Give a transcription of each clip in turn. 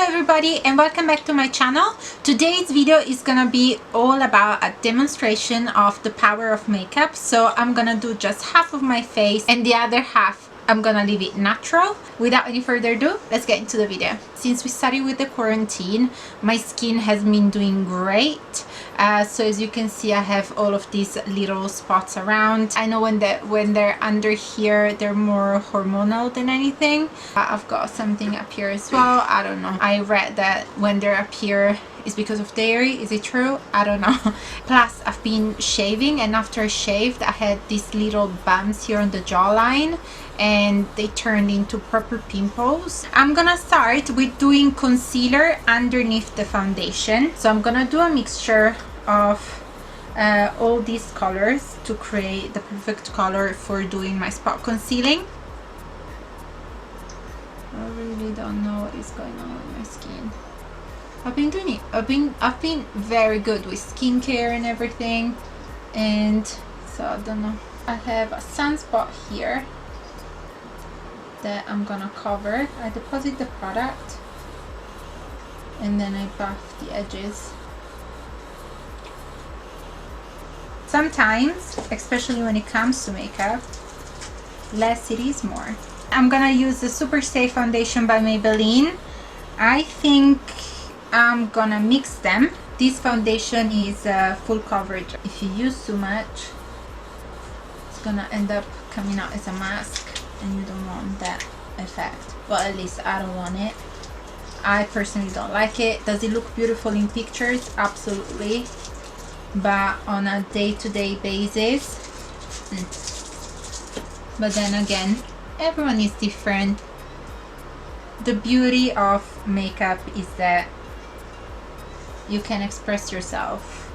Hello everybody and welcome back to my channel. Today's video is gonna be all about a demonstration of the power of makeup. So I'm gonna do just half of my face and the other half I'm gonna leave it natural. Without any further ado, let's get into the video. Since we started with the quarantine, my skin has been doing great. So as you can see, I have all of these little spots around. I know when they're under here, they're more hormonal than anything. I've got something up here as well. I don't know. I read that when they're up here, it's because of dairy. Is it true? I don't know. Plus, I've been shaving, and after I shaved, I had these little bumps here on the jawline, and they turned into proper pimples. I'm gonna start with doing concealer underneath the foundation. So I'm gonna do a mixture of all these colors to create the perfect color for doing my spot concealing. I really don't know what is going on with my skin. I've been doing it. I've been very good with skincare and everything, and so I don't know. I have a sunspot here that I'm gonna cover. I deposit the product and then I buff the edges. Sometimes, especially when it comes to makeup, less it is more. I'm gonna use the Super Stay Foundation by Maybelline. I think I'm gonna mix them. This foundation is full coverage. If you use too much, it's gonna end up coming out as a mask, and you don't want that effect. Well, at least I don't want it. I personally don't like it. Does it look beautiful in pictures? Absolutely. But on a day-to-day basis, But then again, everyone is different. The beauty of makeup is that you can express yourself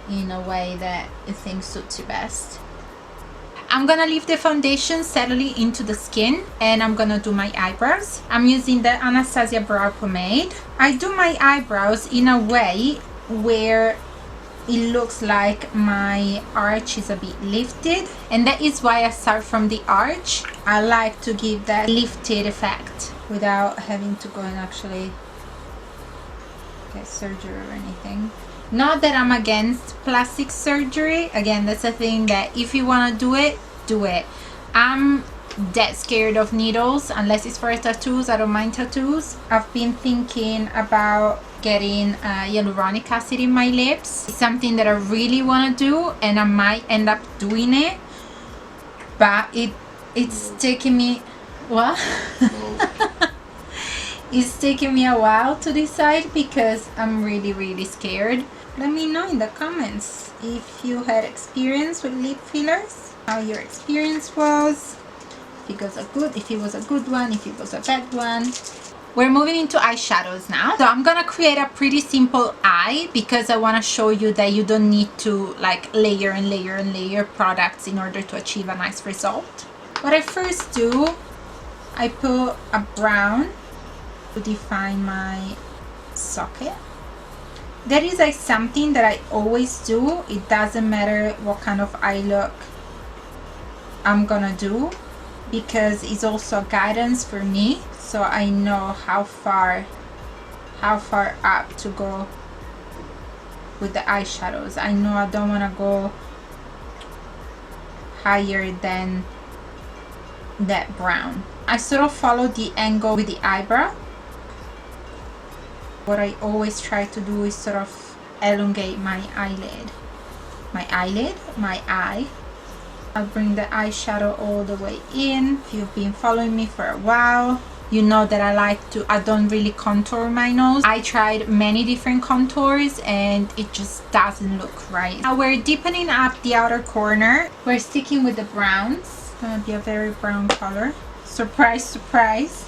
in a way that you think suits you best. I'm gonna leave the foundation steadily into the skin, and I'm gonna do my eyebrows. I'm using the Anastasia Brow Pomade. I do my eyebrows in a way where it looks like my arch is a bit lifted, and that is why I start from the arch. I like to give that lifted effect without having to go and actually get surgery or anything. Not that I'm against plastic surgery. Again, that's a thing that if you want to do it, do it. I'm dead scared of needles unless it's for tattoos. I don't mind tattoos. I've been thinking about getting hyaluronic acid in my lips. It's something that I really want to do, and I might end up doing it, but it's taking me what? It's taking me a while to decide because I'm really scared. Let me know in the comments if you had experience with lip fillers, how your experience was, if it was a good one, if it was a bad one. We're moving into eyeshadows now. So I'm gonna create a pretty simple eye because I want to show you that you don't need to like layer and layer and layer products in order to achieve a nice result. What I first do, I put a brown to define my socket. That is like something that I always do. It doesn't matter what kind of eye look I'm gonna do, because it's also guidance for me, so I know how far up to go with the eyeshadows. I know I don't want to go higher than that brown. I sort of follow the angle with the eyebrow. What I always try to do is sort of elongate my eyelid, my eye. I'll bring the eyeshadow all the way in. If you've been following me for a while, you know that I don't really contour my nose. I tried many different contours and it just doesn't look right. Now we're deepening up the outer corner. We're sticking with the browns. It's gonna be a very brown color. Surprise, surprise,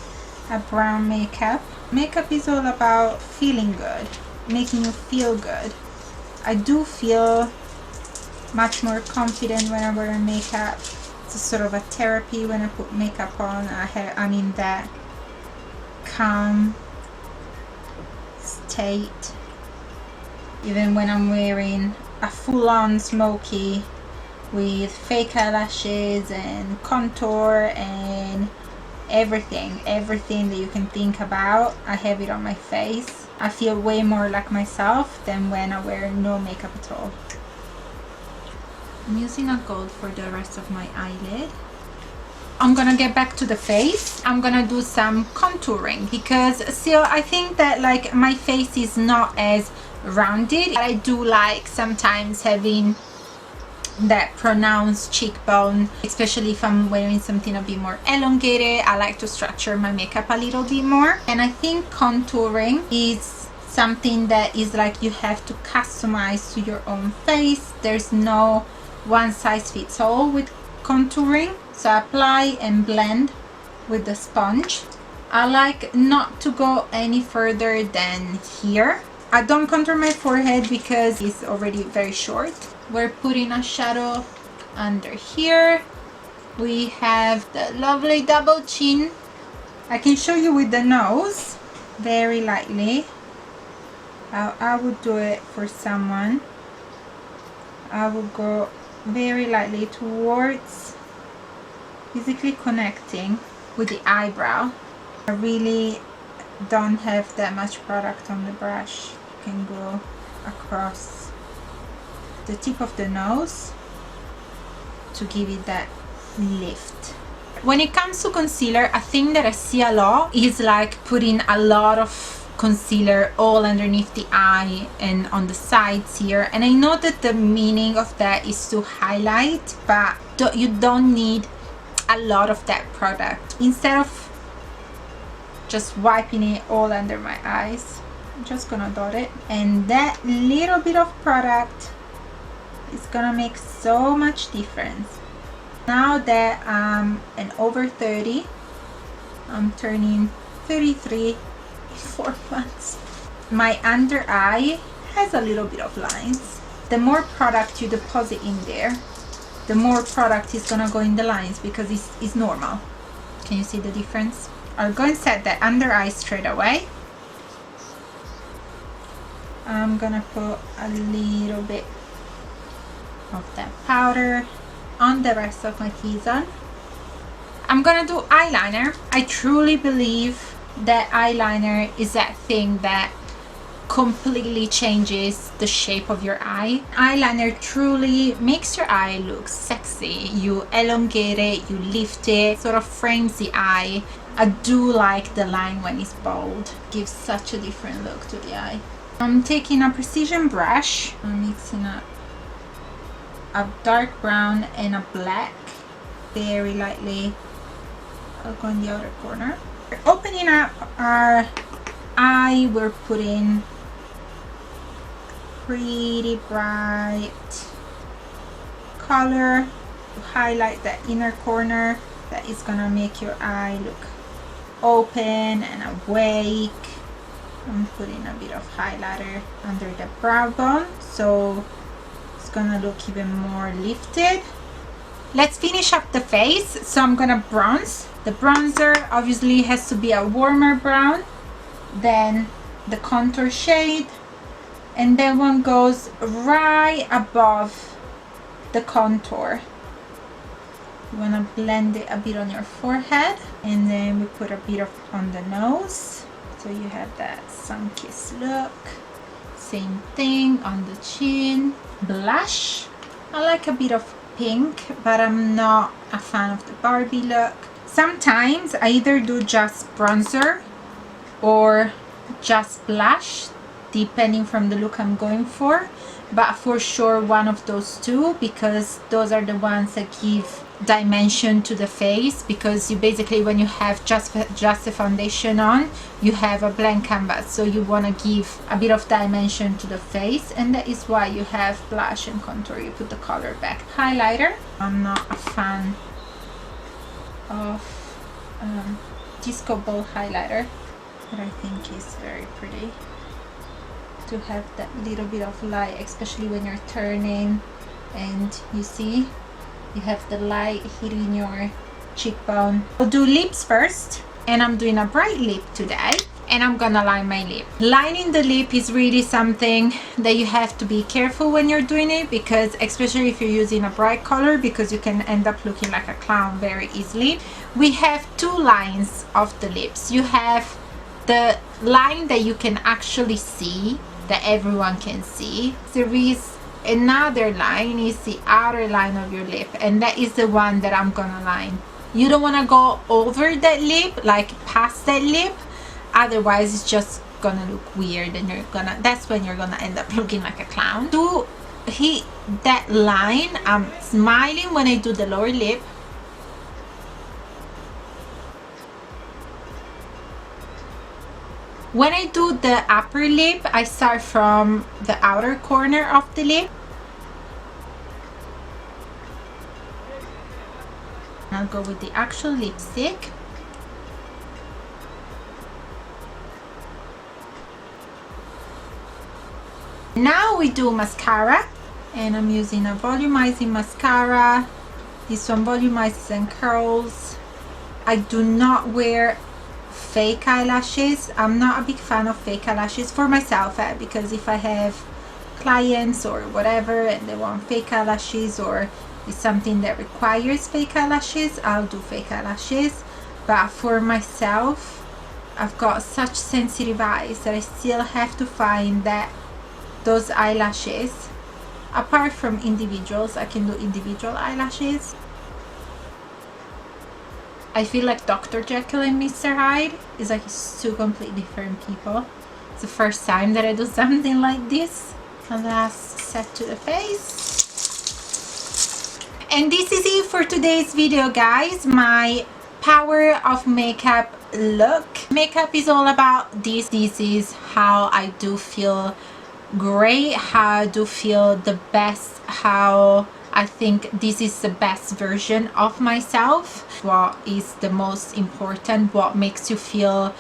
a brown makeup. Makeup is all about feeling good, making you feel good. I do feel much more confident when I wear makeup. It's a sort of a therapy when I put makeup on. I'm in that calm state. Even when I'm wearing a full-on smoky with fake eyelashes and contour and everything that you can think about, I have it on my face. I feel way more like myself than when I wear no makeup at all. I'm using a gold for the rest of my eyelid. I'm gonna get back to the face. I'm gonna do some contouring because still I think that like my face is not as rounded. I do like sometimes having that pronounced cheekbone, especially if I'm wearing something a bit more elongated. I like to structure my makeup a little bit more, and I think contouring is something that is like you have to customize to your own face. There's no one size fits all with contouring. So apply and blend with the sponge. I like not to go any further than here. I don't contour my forehead because it's already very short. We're putting a shadow under here. We have the lovely double chin. I can show you with the nose very lightly. I would do it for someone. I would go very lightly towards, physically connecting with the eyebrow. I really don't have that much product on the brush. You can go across the tip of the nose to give it that lift. When it comes to concealer, a thing that I see a lot is like putting a lot of concealer all underneath the eye and on the sides here, and I know that the meaning of that is to highlight, but you don't need a lot of that product. Instead of just wiping it all under my eyes, I'm just gonna dot it, and that little bit of product is gonna make so much difference. Now that I'm an over 30, I'm turning 33 in 4 months. My under eye has a little bit of lines. The more product you deposit in there, the more product is gonna go in the lines because it's normal. Can you see the difference? I'll go and set that under eye straight away. I'm gonna put a little bit of that powder on the rest of my T-zone. I'm gonna do eyeliner. I truly believe that eyeliner is that thing that completely changes the shape of your eye. Eyeliner truly makes your eye look sexy. You elongate it, you lift it, sort of frames the eye. I do like the line when it's bold. Gives such a different look to the eye. I'm taking a precision brush. I'm mixing up a dark brown and a black very lightly. I'll go in the outer corner. We're opening up our eye. We're putting pretty bright color to highlight that inner corner. That is gonna make your eye look open and awake. I'm putting a bit of highlighter under the brow bone, so it's gonna look even more lifted. Let's finish up the face. So I'm gonna bronze. The bronzer obviously has to be a warmer brown than the contour shade, and then one goes right above the contour. You want to blend it a bit on your forehead, and then we put a bit of on the nose, so you have that sun-kissed look. Same thing on the chin. Blush, I like a bit of pink, but I'm not a fan of the Barbie look. Sometimes I either do just bronzer or just blush, depending from the look I'm going for, but for sure one of those two, because those are the ones that give dimension to the face. Because you basically, when you have just the foundation on, you have a blank canvas, so you want to give a bit of dimension to the face, and that is why you have blush and contour. You put the color back. Highlighter, I'm not a fan of disco ball highlighter, but I think is very pretty to have that little bit of light, especially when you're turning and you see you have the light hitting your cheekbone. I'll do lips first, and I'm doing a bright lip today, and I'm gonna line my lip. Lining the lip is really something that you have to be careful when you're doing it, because especially if you're using a bright color, because you can end up looking like a clown very easily. We have two lines of the lips. You have the line that you can actually see, that everyone can see. There is another line, is the outer line of your lip, and that is the one that I'm gonna line. You don't want to go over that lip, like past that lip, otherwise it's just gonna look weird, and that's when you're gonna end up looking like a clown. To hit that line, I'm smiling when I do the lower lip. When I do the upper lip, I start from the outer corner of the lip. I'll go with the actual lipstick. Now we do mascara, and I'm using a volumizing mascara. This one volumizes and curls. I do not wear fake eyelashes. I'm not a big fan of fake eyelashes for myself, because if I have clients or whatever and they want fake eyelashes, or it's something that requires fake eyelashes, I'll do fake eyelashes. But for myself, I've got such sensitive eyes that I still have to find that those eyelashes, apart from individuals, I can do individual eyelashes. I feel like Dr. Jekyll and Mr. Hyde is like two completely different people. It's the first time that I do something like this. And last set to the face. And this is it for today's video, guys. My power of makeup look. Makeup is all about this. This is how I do feel great, how I do feel the best, how I think this is the best version of myself. What is the most important, what makes you feel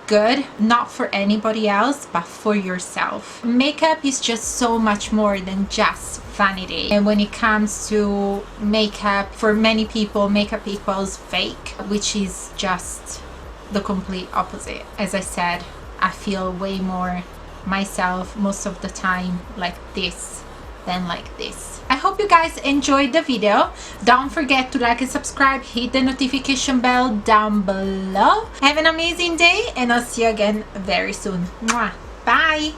good, not for anybody else but for yourself. Makeup is just so much more than just vanity, and when it comes to makeup, for many people, makeup equals fake, which is just the complete opposite. As I said, I feel way more myself most of the time like this than like this. I hope you guys enjoyed the video. Don't forget to like and subscribe, hit the notification bell down below. Have an amazing day, and I'll see you again very soon. Mwah. Bye.